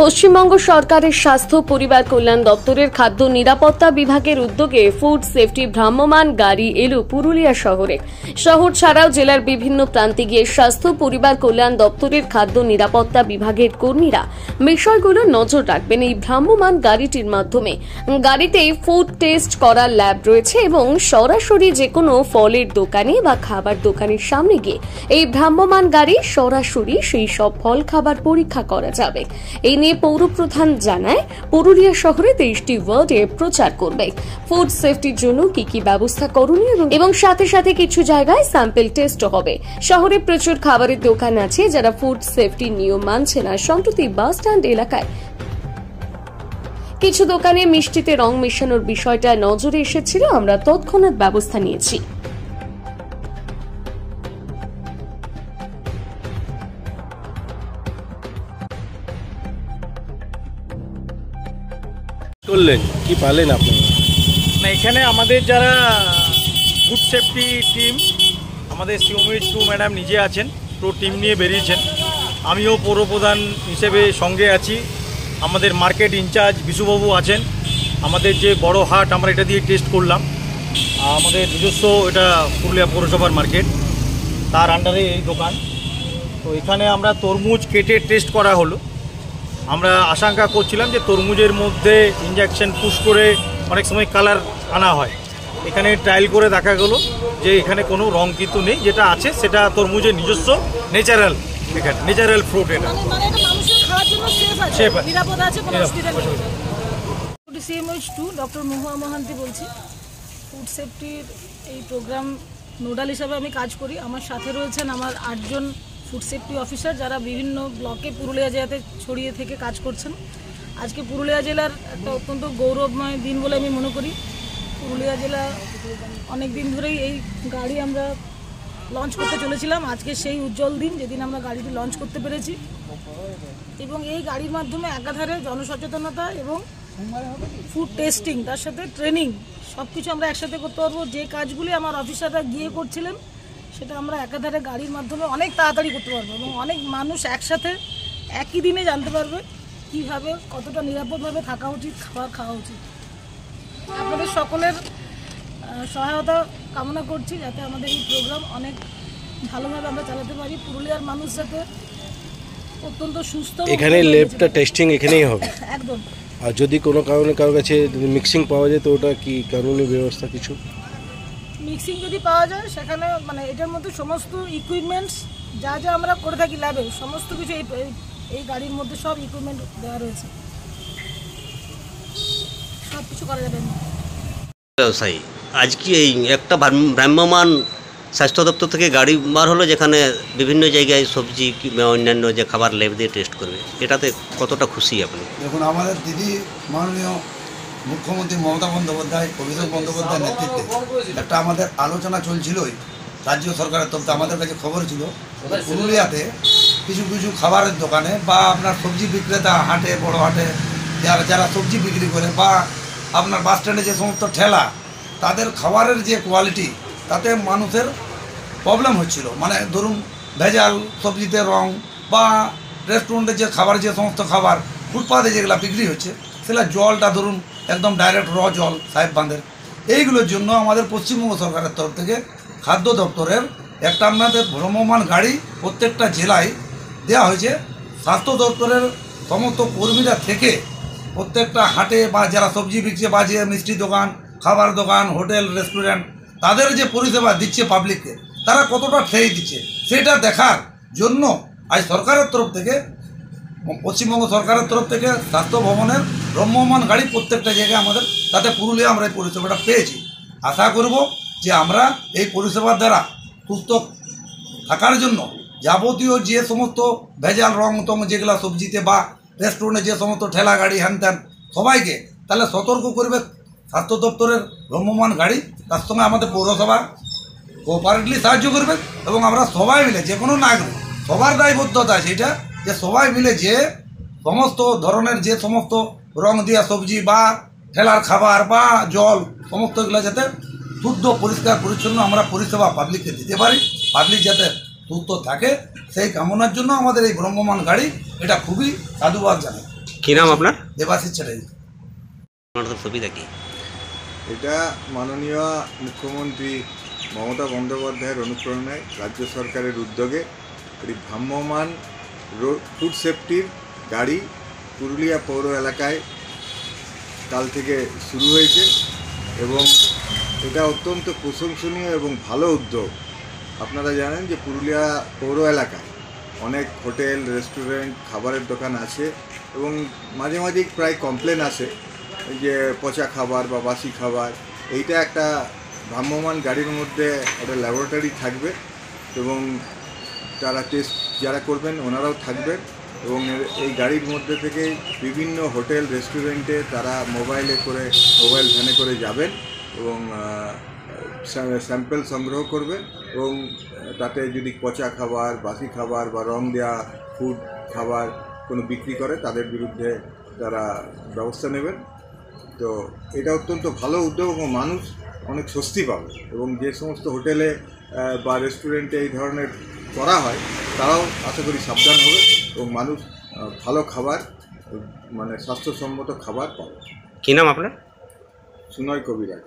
পশ্চিমবঙ্গ সরকারের স্বাস্থ্য পরিবার কল্যাণ দপ্তরের খাদ্য নিরাপত্তা বিভাগের উদ্যোগে ফুড সেফটি ভ্রাম্যমাণ গাড়ি এলো পুরুলিয়া শহরে। শহর ছাড়াও জেলার বিভিন্ন প্রান্তে গিয়ে স্বাস্থ্য পরিবার কল্যাণ দপ্তরের খাদ্য নিরাপত্তা বিভাগের কর্মীরা বিষয়গুলো নজর রাখবেন। এই ভ্রাম্যমাণ গাড়িটির মাধ্যমে গাড়িতে ফুড টেস্ট করার ল্যাব রয়েছে এবং সরাসরি যে কোনো ফলের দোকানে বা খাবার দোকানের সামনে গিয়ে এই ভ্রাম্যমাণ গাড়ি সরাসরি সেই সব ফল খাবার পরীক্ষা করা যাবে। এই নিয়ে পৌরপ্রধান জানায়, পুরুলিয়া শহরে 23টি ওয়ার্ডে প্রচার করবে ফুড সেফটির জন্য কি কি ব্যবস্থা করণীয় এবং সাথে সাথে কিছু জায়গায় স্যাম্পল টেস্ট হবে। শহরে প্রচুর খাবারের দোকান আছে যারা ফুড সেফটির নিয়ম মানছে না। সম্প্রতি বাস স্ট্যান্ড এলাকায় কিছু দোকানে মিষ্টিতে রং মেশানোর বিষয়টা নজরে এসেছিল, আমরা তৎক্ষণাৎ ব্যবস্থা নিয়েছি। করলেন কি পালেন আপনারা? না, এখানে আমাদের যারা ফুড সেফটি টিম, আমাদের সিওমিট টু ম্যাডাম নিজে আছেন, পুরো টিম নিয়ে বেরিয়েছেন। আমিও পৌরপ্রধান হিসেবে সঙ্গে আছি। আমাদের মার্কেট ইনচার্জ বিশুবাবু আছেন। আমাদের যে বড় হাট, আমরা এটা দিয়ে টেস্ট করলাম। আমাদের নিজস্ব এটা পুরুলিয়া পৌরসভার মার্কেট, তার আন্ডারে এই দোকান। তো এখানে আমরা তরমুজ কেটে টেস্ট করা হলো। আমরা আশঙ্কা করছিলাম যে তরমুজের মধ্যে ইনজেকশন পুশ করে অনেক সময় কালার আনা হয়। এখানে ট্রায়াল করে দেখা গেল যে এখানে কোনো রং কিন্তু নেই, যেটা আছে সেটা তরমুজের নিজস্ব ন্যাচারাল, এখানে ন্যাচারাল ফ্রুট। এটা ডক্টর মহুয়া মহান্তি বলছি। ফুড সেফটির এই প্রোগ্রাম নোডাল হিসাবে আমি কাজ করি। আমার সাথে রয়েছেন আমার 8 জন ফুড সেফটি অফিসার, যারা বিভিন্ন ব্লকে পুরুলিয়া জেলাতে ছড়িয়ে থেকে কাজ করছেন। আজকে পুরুলিয়া জেলার একটা অত্যন্ত গৌরবময় দিন বলে আমি মনে করি। পুরুলিয়া জেলা অনেক দিন ধরেই এই গাড়ি আমরা লঞ্চ করতে চলেছিলাম। আজকে সেই উজ্জ্বল দিন যেদিন আমরা গাড়িটি লঞ্চ করতে পেরেছি এবং এই গাড়ির মাধ্যমে একাধারে জনসচেতনতা এবং ফুড টেস্টিং, তার সাথে ট্রেনিং, সব কিছু আমরা একসাথে করতে পারবো। যে কাজগুলি আমার অফিসাররা গিয়ে করছিলেন সেটা আমরা একাধারে গাড়ির মাধ্যমে অনেক তাড়াতাড়ি করতে পারবো এবং অনেক মানুষ একসাথে একই দিনে জানতে পারবে কীভাবে কতটা নিরাপদভাবে থাকা উচিত, খাবার খাওয়া উচিত। আপনাদের সকলের সহায়তা কামনা করছি যাতে আমাদের এই প্রোগ্রাম অনেক ভালোভাবে আমরা চালাতে পারি। পুরুলিয়ার মানুষ যাতে অত্যন্ত সুস্থ। এখানে ল্যাবটা টেস্টিং এখানেই হবে একদম। আর যদি কোনো কারণে কারো কাছে মিক্সিং পাওয়া যায় তো ওটা কি কানুনি ব্যবস্থা কিছু? মিক্সিং যদি পাওয়া যায় সেখানে মানে এটার মধ্যে সমস্ত ইকুইপমেন্টস যা যা আমরা করে থাকি ল্যাবে, সমস্ত কিছু এই গাড়ির মধ্যে সব ইকুইপমেন্ট দেওয়া রয়েছে, সব কিছু করা যাবে। ব্যবসায়ী আজকে এই একটা ভ্রাম্যমাণ স্বাস্থ্য দপ্তর থেকে গাড়ি বার হলো, যেখানে বিভিন্ন জায়গায় সবজি কিংবা অন্যান্য যে খাবার ল্যাব দিয়ে টেস্ট করবে, এটাতে কতটা খুশি আপনি? দেখুন, আমাদের দিদি মাননীয় মুখ্যমন্ত্রী মমতা বন্দ্যোপাধ্যায়, অভিষেক বন্দ্যোপাধ্যায়ের নেতৃত্বে একটা আমাদের আলোচনা চলছিলই রাজ্য সরকারের তরফে। আমাদের কাছে খবর ছিল পুরুলিয়াতে কিছু কিছু খাবারের দোকানে বা আপনার সবজি বিক্রেতা হাটে, বড় হাটে যারা সবজি বিক্রি করে বা আপনার বাস স্ট্যান্ডে যে সমস্ত ঠেলা, তাদের খাবারের যে কোয়ালিটি, তাতে মানুষের প্রবলেম হচ্ছিল। মানে ধরুন ভেজাল সবজিতে রং বা রেস্টুরেন্টে যে খাবার, যে সমস্ত খাবার ফুটপাতে যেগুলো বিক্রি হচ্ছে, সেগুলো জলটা ধরুন একদম ডাইরেক্ট জল সাহেব বাঁধের। এইগুলোর জন্য আমাদের পশ্চিমবঙ্গ সরকারের তরফ থেকে খাদ্য দপ্তরের একটা আপনাদের ভ্রাম্যমাণ গাড়ি প্রত্যেকটা জেলায় দেওয়া হয়েছে। স্বাস্থ্য দপ্তরের সমস্ত কর্মীরা থেকে প্রত্যেকটা হাটে বা যারা সবজি বিকছে বা যে মিষ্টি দোকান, খাবার দোকান, হোটেল, রেস্টুরেন্ট, তাদের যে পরিষেবা দিচ্ছে পাবলিককে, তারা কতটা খেয়ে দিচ্ছে সেটা দেখার জন্য আজ সরকারের তরফ থেকে, পশ্চিমবঙ্গ সরকারের তরফ থেকে স্বাস্থ্য ভবনের ভ্রাম্যমাণ গাড়ি প্রত্যেকটা জায়গায় আমাদের, তাতে পুরুলিয়া আমরা এই পরিষেবাটা পেয়েছি। আশা করব যে আমরা এই পরিষেবার দ্বারা সুস্থ থাকার জন্য যাবতীয় যে সমস্ত ভেজাল রং টং যেগুলো সবজিতে বা রেস্টুরেন্টে যে সমস্ত ঠেলা গাড়ি হ্যান ত্যান সবাইকে তাহলে সতর্ক করবে স্বাস্থ্য দপ্তরের ভ্রাম্যমাণ গাড়ি। তার সঙ্গে আমাদের পৌরসভা কোঅপারেটলি সাহায্য করবে এবং আমরা সবাই মিলে, যে কোনো নাগরিক, সবার দায়বদ্ধতা আছে এটা, যে সবাই মিলে যে সমস্ত ধরনের যে সমস্ত রং দেওয়া সবজি বা ঠেলার খাবার বা জল সমস্তগুলো যাতে শুদ্ধ পরিষ্কার পরিচ্ছন্ন আমরা পরিষেবা পাবলিককে দিতে পারি, পাবলিক যাতে সুস্থ থাকে, সেই কামনার জন্য আমাদের এই ভ্রাম্যমাণ গাড়ি এটা খুবই সাধুবাদ জানায়। কি নাম আপনার? দেবাশিস চ্যাটার্জি। আপনার সুবিধা কি? এটা মাননীয় মুখ্যমন্ত্রী মমতা বন্দ্যোপাধ্যায়ের অনুপ্রেরণায় রাজ্য সরকারের উদ্যোগে এই ভ্রাম্যমাণ ফুড সেফটির গাড়ি পুরুলিয়া পৌর এলাকায় কাল থেকে শুরু হয়েছে এবং এটা অত্যন্ত প্রশংসনীয় এবং ভালো উদ্যোগ। আপনারা জানেন যে পুরুলিয়া পৌর এলাকায় অনেক হোটেল, রেস্টুরেন্ট, খাবারের দোকান আছে এবং মাঝে মাঝে প্রায় কমপ্লেন আসে যে পচা খাবার বা বাসি খাবার। এইটা একটা ভ্রাম্যমাণ গাড়ির মধ্যে একটা ল্যাবরেটরি থাকবে এবং তারা টেস্ট যারা করবেন ওনারাও থাকবেন এবং এই গাড়ির মধ্যে থেকে বিভিন্ন হোটেল, রেস্টুরেন্টে তারা মোবাইল ভ্যানে করে যাবেন এবং স্যাম্পল সংগ্রহ করবেন এবং তাতে যদি পচা খাবার, বাসি খাবার বা রং দেওয়া ফুড খাবার কোনো বিক্রি করে তাদের বিরুদ্ধে তারা ব্যবস্থা নেবেন। তো এটা অত্যন্ত ভালো উদ্যোগ এবং মানুষ অনেক স্বস্তি পাবে এবং যে সমস্ত হোটেলে বা রেস্টুরেন্টে এই ধরনের করা হয় তারাও আশা করি সাবধান হবে এবং মানুষ ভালো খাবার মানে স্বাস্থ্যসম্মত খাবার পাবে। কি নাম আপনার? সুনয় কবিরাজ।